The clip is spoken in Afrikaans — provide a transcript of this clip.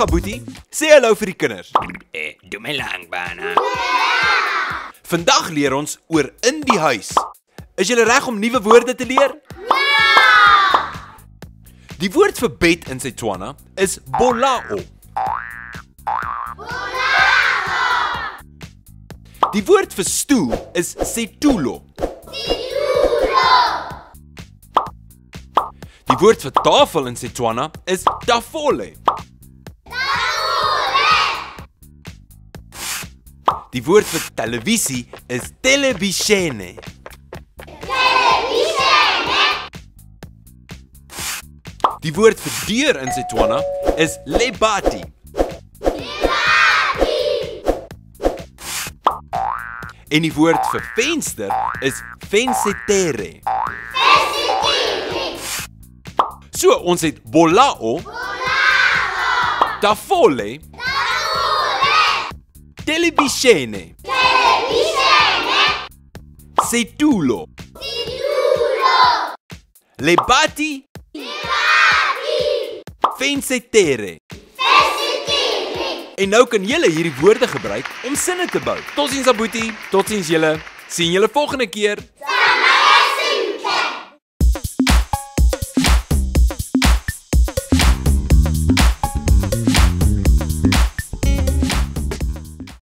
Boetie, sê hallo vir die kinders. Doe my langbane. Vandag leer ons oor in die huis. Is julle reg om nuwe woorde te leer? Die woord vir bed in Setswana is bolao. Die woord vir stoel is setulo. Die woord vir tafel in Setswana is tafole. Die woord vir televisie is televisione. Die woord vir deur in Setswana is lebati. En die woord vir venster is vensetere. So, ons het bolao, tafole, televisione, setulo, lebati, vensetere. En nou kan julle hierdie woorde gebruik om sinne te bou. Totsiens Aboetie, totsiens julle. Sien julle volgende keer.